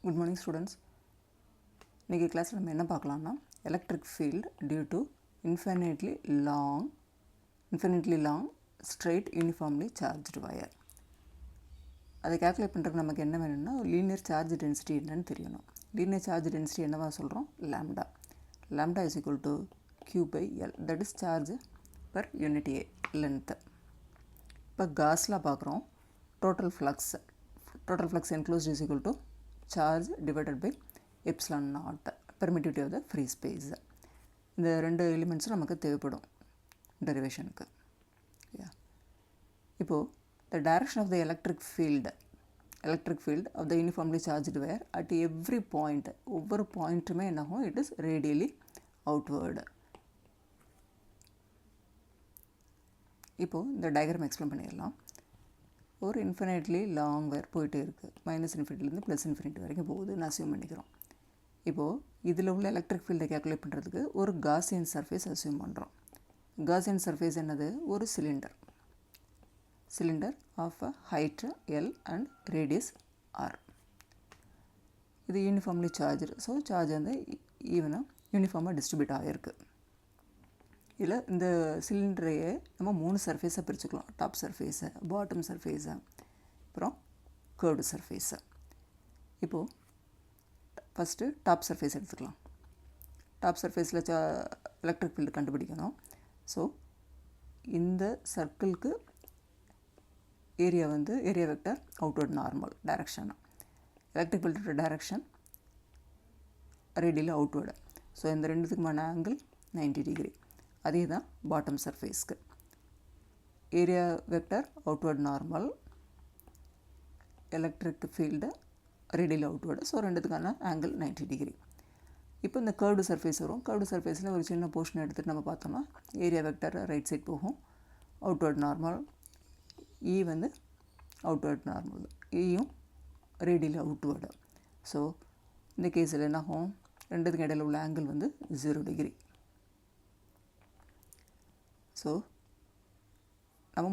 Good morning students. இன்னைக்கு கிளாஸ்ல நம்ம என்ன பார்க்கலாம்னா electric field due to infinitely long straight uniformly charged wire. அதை கால்குலேட் பண்றதுக்கு நமக்கு என்ன வேணும்னா லீனியர் சார்ஜ் டென்சிட்டி என்னன்னு தெரியணும். லீனியர் சார்ஜ் டென்சிட்டி என்னவா சொல்றோம்? lambda. Lambda is equal to q by L. That is charge per unit length. இப்போ காஸ்ல பார்க்குறோம் total flux enclosed is equal to charge divided by epsilon naught, permittivity of the free space. இந்த ரெண்டு எலிமெண்ட்ஸும் நமக்கு தேவைப்படும் டெரிவேஷனுக்கு. இப்போ the direction of the electric field of the uniformly charged wire at every point, ஒவ்வொரு பாயிண்ட்டுமே என்னாகும், it is radially outward. இப்போ இந்த diagram explain பண்ணிடலாம். ஒரு இன்ஃபினிட்லி லாங் வயர் போயிட்டே இருக்குது, மைனஸ் இன்ஃபினிட்டிலேருந்து ப்ளஸ் இன்ஃபினிட்டி வரைக்கும் போகுதுன்னு அசியூம் பண்ணிக்கிறோம். இப்போது இதில் உள்ள எலக்ட்ரிக் ஃபீல்டை கேல்குலேட் பண்ணுறதுக்கு ஒரு காஸியன் சர்ஃபேஸ் அசியூம் பண்ணுறோம். காஸியன் சர்ஃபேஸ் என்னது? ஒரு cylinder of a height L and radius R. இது யூனிஃபார்ம்லி சார்ஜ், ஸோ சார்ஜ் வந்து ஈவனாக யூனிஃபார்மாக டிஸ்ட்ரிபியூட் ஆகிருக்கு. இதில் இந்த சிலிண்டரையே நம்ம 3 சர்ஃபேஸை பிரிச்சுக்கலாம். டாப் சர்ஃபேஸை, பாட்டம் சர்ஃபேஸை, அப்புறம் கர்வ்டு சர்ஃபேஸை. இப்போது ஃபஸ்ட்டு டாப் சர்ஃபேஸ் எடுத்துக்கலாம். டாப் சர்ஃபேஸில் எலக்ட்ரிக் ஃபீல்டு கண்டுபிடிக்கணும். ஸோ இந்த சர்க்கிளுக்கு area vector outward normal direction. Electric ஃபீல்டோட டைரக்ஷன் ரேடியலி அவுட்வர்டு. ஸோ இந்த ரெண்டுத்துக்குமான ஆங்கிள் 90 டிகிரி. அதே தான் பாட்டம் சர்ஃபேஸ்க்கு. Area vector outward normal, electric field radial outward. So ரெண்டுத்துக்கான ஆங்கிள் 90 டிகிரி. இப்போ இந்த கர்வ்டு சர்ஃபேஸ் வரும். கர்வ்டு சர்ஃபேஸில் ஒரு சின்ன போர்ஷன் எடுத்துகிட்டு நம்ம பார்த்தோம்னா ஏரியா வெக்டர் ரைட் சைட் போகும், அவுட்வர்ட் நார்மல். இ வந்து அவுட்வர்ட் நார்மல், இயும் ரேடியல் அவுட்வர்டு. ஸோ இந்த கேஸில் என்னாகும், ரெண்டுத்துக்கு இடையில் உள்ள ஆங்கிள் வந்து 0 டிகிரி. ஸோ நம்ம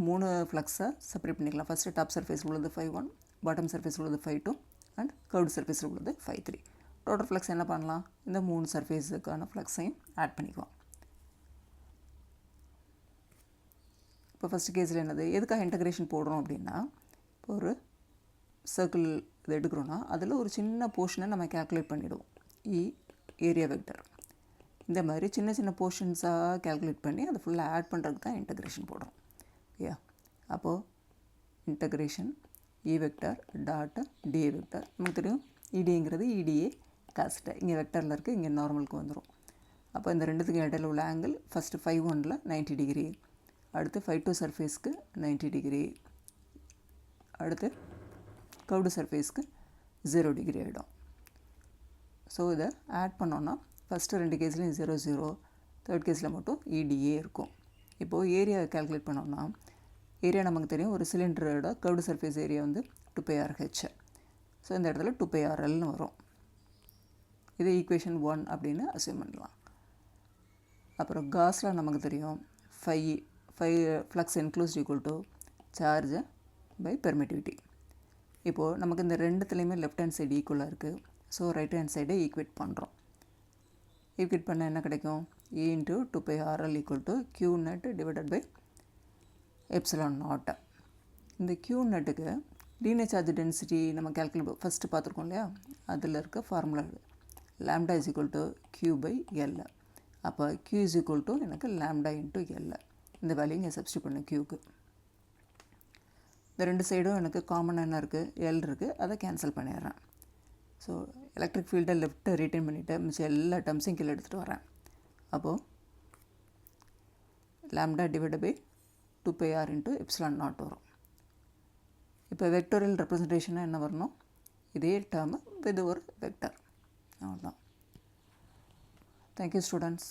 மூணு ஃப்ளக்ஸை செப்பரேட் பண்ணிக்கலாம். ஃபஸ்ட்டு டாப் சர்ஃபேஸில் உள்ளது 5.1, பாட்டம் சர்ஃபேஸில் உள்ளது 5.2 அண்ட் கர்வ்டு சர்ஃபேஸில் உள்ளது 5.3. டோட்டல் ஃப்ளக்ஸ் என்ன பண்ணலாம், இந்த 3 சர்ஃபேஸுக்கான ஃப்ளக்ஸையும் ஆட் பண்ணிக்குவோம். இப்போ ஃபஸ்ட்டு கேஸில் என்னது, எதுக்காக இன்டகிரேஷன் போடுறோம் அப்படின்னா, இப்போ ஒரு சர்க்கிள் இது எடுக்கிறோன்னா அதில் ஒரு சின்ன போர்ஷனை நம்ம கேல்குலேட் பண்ணிவிடுவோம். ஏரியா வெக்டர் இந்த மாதிரி சின்ன சின்ன போர்ஷன்ஸாக கேல்குலேட் பண்ணி அதை ஃபுல்லாக ஆட் பண்ணுறதுக்கு தான் இன்டகிரேஷன் போடுறோம். அப்போது integration E vector dot d A vector. நமக்கு தெரியும் இடிங்கிறது இடிஏ காஸ்ட்டை இங்கே வெக்டரில் இருக்குது, இங்கே நார்மலுக்கு வந்துடும். அப்போ இந்த ரெண்டுத்துக்கு இடையில உள்ள ஆங்கிள் ஃபஸ்ட்டு 5.1ல் 90 டிகிரி, அடுத்து 5.2 சர்ஃபேஸ்க்கு 90 டிகிரி, அடுத்து கர்வ்டு சர்ஃபேஸ்க்கு 0 டிகிரி ஆகிடும். ஸோ இதை ஆட் பண்ணோன்னா ஃபஸ்ட்டு 2 கேஸ்லையும் 0 0, தேர்ட் கேஸில் மட்டும் இடிஏ இருக்கும். இப்போது ஏரியா கேல்குலேட் பண்ணோம்னா ஏரியா நமக்கு தெரியும், ஒரு சிலிண்டரோட கர்வ்டு சர்ஃபேஸ் ஏரியா வந்து 2πRH. ஸோ இந்த இடத்துல 2πRLன்னு வரும். இது ஈக்குவேஷன் 1 அப்படின்னு அசியூம் பண்ணலாம். அப்புறம் காஸில் நமக்கு தெரியும் 5 flux enclosed equal to charge by permittivity. இப்போது நமக்கு இந்த ரெண்டுத்துலேயுமே லெஃப்ட் ஹேண்ட் சைடு ஈக்குவலாக இருக்குது. ஸோ ரைட் ஹேண்ட் சைடை ஈக்குவேட் பண்ணுறோம். ஈக்குவேட் பண்ண என்ன கிடைக்கும், E into 2πRL equal to Q net divided by epsilon naught. இந்த Q நெட்டுக்கு லீனியர் சார்ஜ் டென்சிட்டி நம்ம கேல்குலேட் ஃபஸ்ட்டு பார்த்துருக்கோம் இல்லையா, அதில் இருக்க formula lambda is equal to Q by L. அப்போ Q is equal to எனக்கு lambda into L. இந்த value இங்கே சப்ஸ்டியூட் பண்ண Qக்கு. இந்த ரெண்டு சைடும் எனக்கு காமன் என்ன இருக்குது, L இருக்குது, அதை கேன்சல் பண்ணிடுறேன். ஸோ எலக்ட்ரிக் ஃபீல்டை லெஃப்ட்டை ரீட்டைன் பண்ணிவிட்டு மிச்சம் எல்லா டம்ஸையும் கீழே எடுத்துகிட்டு வரேன். அப்போது lambda divided by 2πR into epsilon naught வரும். இப்போ வெக்டோரியல் ரெப்ரசன்டேஷனாக என்ன வரணும், இதே டேர்மு வித் ஒரு வெக்டர். அவ்வளோதான். Thank you students.